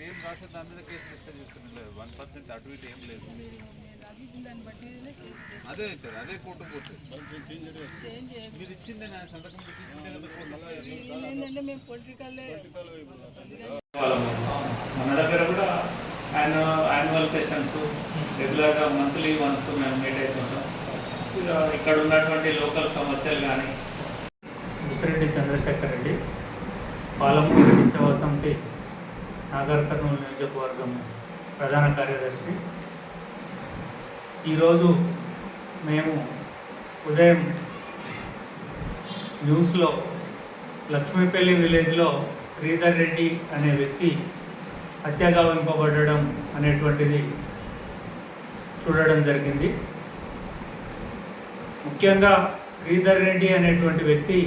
ఏం రాసే దాని మీద కేసు రిజిస్టర్ చేస్తున్నారు. 1% అటు ఇటు ఏం లేదు. అదే అవుతుంది, అదే కోర్టు పోతుంది. మీరు ఇచ్చిందే నా సంతకం పెట్టించిందే కదా మన దగ్గర కూడా యాన్యువల్ సెషన్స్ రెగ్యులర్గా మంత్లీ వన్స్ మేము మీట్ అవుతుంటాం. ఇక్కడ ఉన్నటువంటి లోకల్ సమస్యలు కానీ ముసిరెడ్డి చంద్రశేఖర్ రెడ్డి, పాలమూరు రెడ్డి సేవా సమితి నాగర్ కర్నూలు నియోజకవర్గం ప్రధాన కార్యదర్శి. ఈరోజు మేము ఉదయం న్యూస్లో లక్ష్మీపల్లి విలేజ్లో శ్రీధర్ రెడ్డి అనే వ్యక్తి హత్యాగావింపబడడం అనేటువంటిది చూడడం జరిగింది. ముఖ్యంగా శ్రీధర్ రెడ్డి అనేటువంటి వ్యక్తి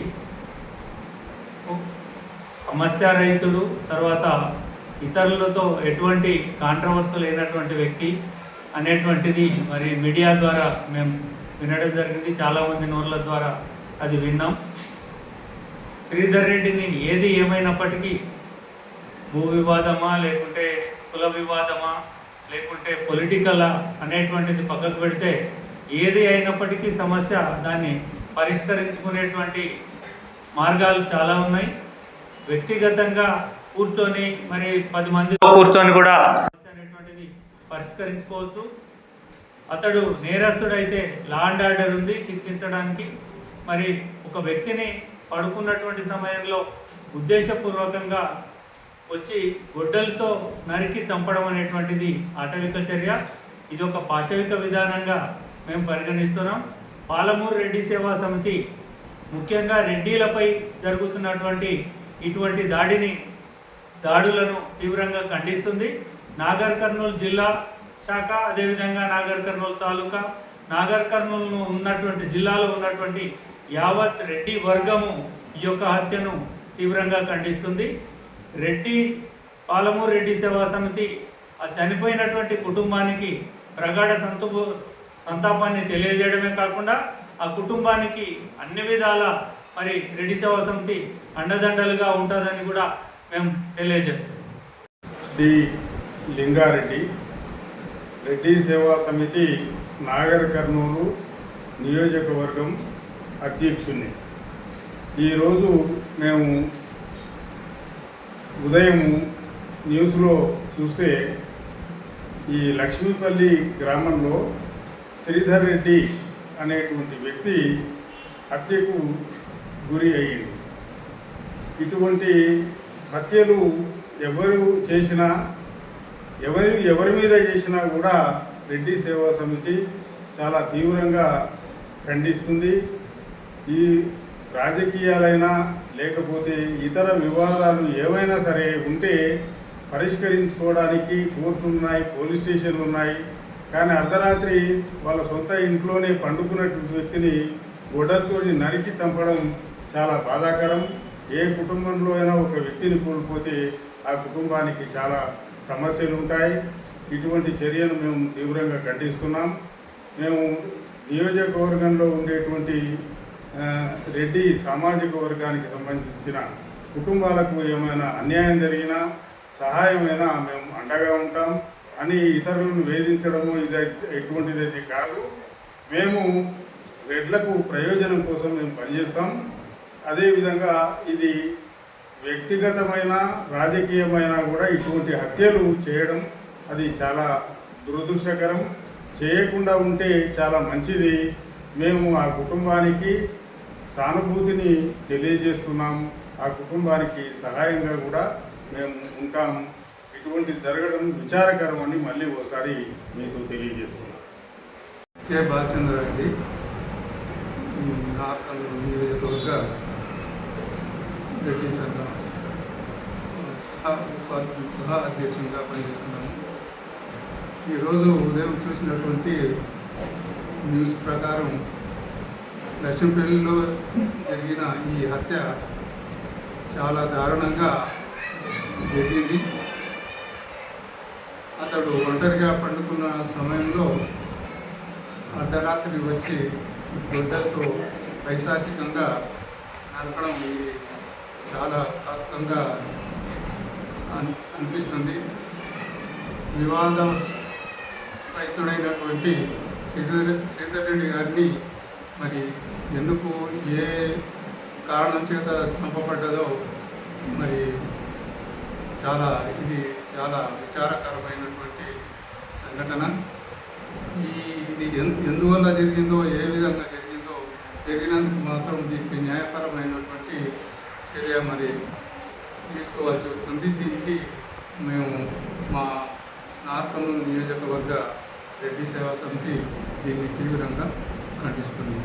సమస్య రైతుడు, తర్వాత ఇతరులతో ఎటువంటి కాంట్రవర్సీ లేనటువంటి వ్యక్తి అనేటువంటిది మరి మీడియా ద్వారా మేము వినడం జరిగింది. చాలామంది నోర్ల ద్వారా అది విన్నాం. శ్రీధర్ రెడ్డిని ఏది ఏమైనప్పటికీ భూ వివాదమా, లేకుంటే కుల వివాదమా, లేకుంటే పొలిటికలా అనేటువంటిది పక్కకు పెడితే ఏది అయినప్పటికీ సమస్య దాన్ని పరిష్కరించుకునేటువంటి మార్గాలు చాలా ఉన్నాయి. వ్యక్తిగతంగా కూర్చొని మరి 10 మందితో కూర్చొని కూడా సమస్య అనేటువంటిది పరిష్కరించుకోవచ్చు. అతడు నేరస్తుడైతే లా అండ్ ఆర్డర్ ఉంది శిక్షించడానికి. మరి ఒక వ్యక్తిని పడుకున్నటువంటి సమయంలో ఉద్దేశపూర్వకంగా వచ్చి గొడ్డలతో నరికి చంపడం అనేటువంటిది ఆటవిక చర్య. ఇది ఒక పాశవిక విధానంగా మేము పరిగణిస్తున్నాం. పాలమూరు రెడ్డి సేవా సమితి ముఖ్యంగా రెడ్డిలపై జరుగుతున్నటువంటి ఇటువంటి దాడులను తీవ్రంగా ఖండిస్తుంది. నాగర్ కర్నూలు జిల్లా శాఖ, అదేవిధంగా నాగర్ కర్నూలు తాలూకా, నాగర్ కర్నూలు ఉన్నటువంటి జిల్లాలో ఉన్నటువంటి యావత్ రెడ్డి వర్గము ఈ యొక్క హత్యను తీవ్రంగా ఖండిస్తుంది. పాలమూరు రెడ్డి సేవా సమితి ఆ చనిపోయినటువంటి కుటుంబానికి ప్రగాఢ సంతాపాన్ని తెలియజేయడమే కాకుండా ఆ కుటుంబానికి అన్ని విధాల మరి రెడ్డి సేవా సమితి అండదండలుగా ఉంటుందని కూడా మేము తెలియజేస్తాం. డి లింగారెడ్డి, రెడ్డి సేవా సమితి నాగర్ కర్నూలు నియోజకవర్గం అధ్యక్షుడిని. ఈరోజు మేము ఉదయం న్యూస్లో చూస్తే ఈ లక్ష్మీపల్లి గ్రామంలో శ్రీధర్ రెడ్డి అనేటువంటి వ్యక్తి హత్యకు గురి అయ్యింది. ఇటువంటి హత్యలు ఎవరు చేసినా, ఎవరి మీద చేసినా కూడా రెడ్డి సేవా సమితి చాలా తీవ్రంగా ఖండిస్తుంది. ఈ రాజకీయాలైనా లేకపోతే ఇతర వివాదాలు ఏవైనా సరే ఉంటే పరిష్కరించుకోవడానికి కోర్టులు ఉన్నాయి, పోలీస్ స్టేషన్లు ఉన్నాయి. కానీ అర్ధరాత్రి వాళ్ళ సొంత ఇంట్లోనే పండుకున్నటువంటి వ్యక్తిని గొడ్డలతో నరికి చంపడం చాలా బాధాకరం. ఏ కుటుంబంలో అయినా ఒక వ్యక్తిని కోల్పోతే ఆ కుటుంబానికి చాలా సమస్యలు ఉంటాయి. ఇటువంటి చర్యను మేము తీవ్రంగా ఖండిస్తున్నాం. మేము నియోజకవర్గంలో ఉండేటువంటి రెడ్డి సామాజిక వర్గానికి సంబంధించిన కుటుంబాలకు ఏమైనా అన్యాయం జరిగినా, సహాయమైనా మేము అండగా ఉంటాం అని ఇతరులను వేధించడము ఎటువంటిదైతే కాదు. మేము రెడ్లకు ప్రయోజనం కోసం మేము పనిచేస్తాం. అదేవిధంగా ఇది వ్యక్తిగతమైన రాజకీయమైన కూడా ఇటువంటి హత్యలు చేయడం అది చాలా దురదృష్టకరం. చేయకుండా ఉంటే చాలా మంచిది. మేము ఆ కుటుంబానికి సానుభూతిని తెలియజేస్తున్నాం. ఆ కుటుంబానికి సహాయంగా కూడా మేము ఉంటాం. ఇటువంటి జరగడం విచారకరం అని మళ్ళీ ఒకసారి మీతో తెలియజేస్తున్నాం. కె బాలచంద్రారెడ్డి, నార్కల్ నియోజకవర్గ రెడ్డి సంఘం సహా అధ్యక్షునిగా పనిచేస్తున్నాను. ఈరోజు ఉదయం చూసినటువంటి న్యూస్ ప్రకారం లక్ష్మీపల్లిలో జరిగిన ఈ హత్య చాలా దారుణంగా జరిగింది. అతడు ఒంటరిగా పండుకున్న సమయంలో అర్ధరాత్రి వచ్చి గొడ్డలతో పైశాచికంగా నరకడం ఇది చాలా ఘాతుకంగా అనిపిస్తుంది. వివాదాస్పైతుడైనటువంటి శ్రీధర్ రెడ్డి గారిని మరి ఎందుకు ఏ కారణం చేత చంపబడ్డదో మరి ఇది చాలా విచారకరమైనటువంటి సంఘటన. ఇది ఎందువల్ల జరిగిందో, ఏ విధంగా జరిగిందో జరిగినందుకు మాత్రం దీనికి న్యాయపరమైనటువంటి చర్య మరి తీసుకోవాల్సి వస్తుంది. దీనికి మేము మా నార్కర్నూలు నియోజకవర్గ రెడ్డి సేవా సమితి దీన్ని తీవ్రంగా ఖండిస్తున్నాం.